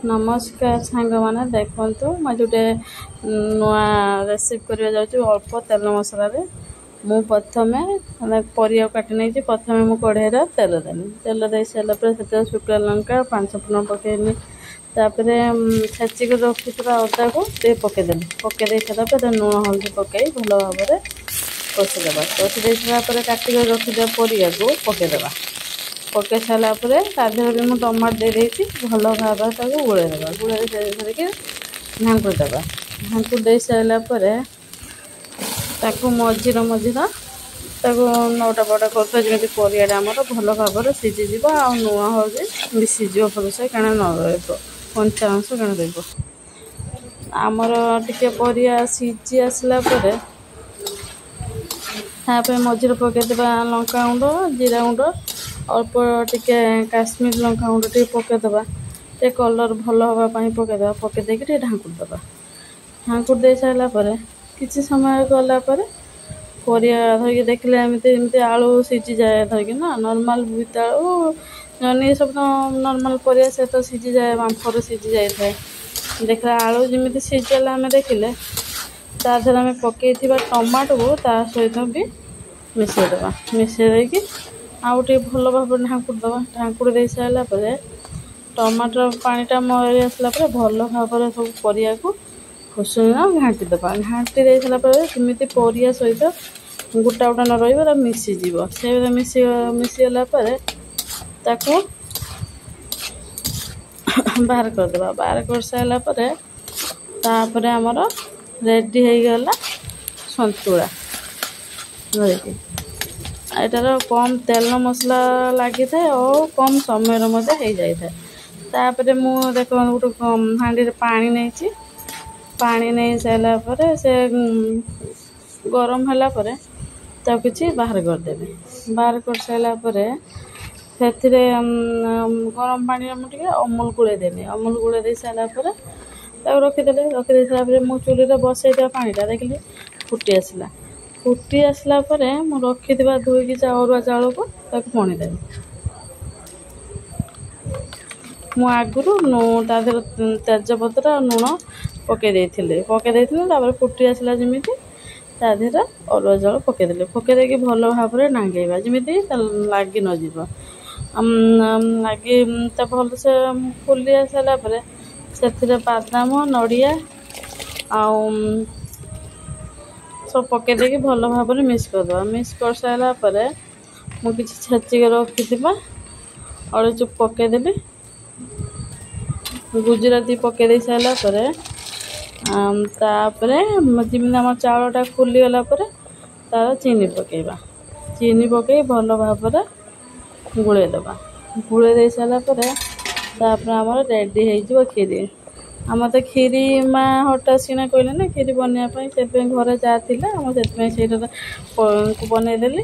नमस्कार सांग मैंने देखु मैं जोटे नुआ रेसिपी करवा जाऊँ अल्प तेल मसला मु प्रथमे परिया काटी नहीं प्रथमे मु कढ़ाई तेल देनी तेल दे सारापर से शुक्ला लंका 5 फुटन पकईनी तापर छेचिक रखी अदा को पकईदेली पकईदे सारापर लुण हल्दी पकई भल भाव में कषिदेवा कषिदे सारापर काटिक रखिदा परिया को पकईदेवा पकई सारापर तादेह भी मुझे टमाटो दे देती भल भाव गोलेदेवा गोले धरिकी झाँकुदेवा झाँकु दे सारापर मझीर मझीर नौटा बड़ा करता जमी परिया आमर भल भाव में सीझीज आ लुण हल्दी मिसीज भलसे कण न कंचा अंश कण रमर टे परिया सीझी आसला मझीर पकईदेवा लंका गुंड जीरा गुंड अल्प टिके काश्मीर लंका गुंड टे पकईदेवा टे कलर भल हाँपाई पकईदेवा पकईदे ढाँकुदेवा ढाँकुर दे सारापर किसी समय गलापर परिया धरिकी देखले एमती आलू सीझी जाए धरिकी ना नॉर्मल बीट आलू जनी सब तो नॉर्मल परिया से तो सीझी जाए बांफर सीझी जाए देखला आलू जमी सीझेला आम देखिले तादेह आम पकई टमाटो को ता सहित भी मिसईदेवा मिसई आउ टे भल भाव ढाँकुरदेवा ढाँकुर दे सारापर टमाटर पानीटा मरी आसला भल भाव में सब परिया को खुशुना घाटीदेवा घाटी दे सारापर जमी परिया सहित गोटा गोटा न रही मिसीज से मिसीगला बाहर करदेवा बाहर कर सारापर तापर आमर रेडी हो गला सन्तुला एटार कम तेल मसला लगी था और कम समय हो जाए मु देख गोटे हाँडी पानी नहीं पानी नहीं सारापर से गरम है कि बाहर करदेवी बाहर कर सारापर से गरम पानी मुझे अमूल गुड़े देनी अमूल गुड़े दे सारापर रखीदे सारापर मु चुली बसईदा पानीटा देखिली फुटी आसला मु रखी धोईकी अरुआ चाउल को पणीदेवी मु आगुरी तादेह तेजपत्र लुण पकई फुटी आसला जमी तादेह अरुआ चाउल पकईदे पकईदे भल भाव में नांगेवा जमी लगी नजी लगी भल से फुली आसारापर से बादाम नड़िया सब पकईदे भल भाव में मिक्स करदे मिक्स कर सारापर मुझे छेचिक रखी अड़े चुप पकईदेली गुजराती पकईदे सारापर तापर जमी आम चाउलटा फुलीगला तार चीनी पकईवा चीनी पकई भल भाव में गुड़ेदेवा गुड़े दे सारापर तापर आमर रेडी हो खीरी आम तो खीरी माँ हटा सीना कहले ना खीरी बनवाई से घरे जा से बनईदेली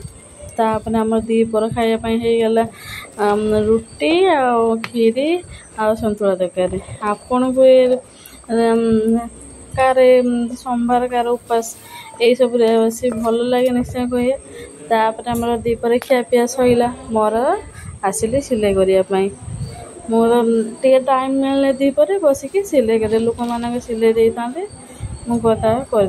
तापर आम दीपर खायापीगला रुटी आ खीरी आ सन्तुला तरकारी आपन को कार सोमवार कार उपास यही सब रेसिपी भल लगे निश्चय कहे तापर आम दीपर खियापिया सईला मोर आसिली सिलाई करने मोर टे टाइम मिलने दीपर बसिकी सिलाई करे लोक मान सिलाई दे था मुझे कर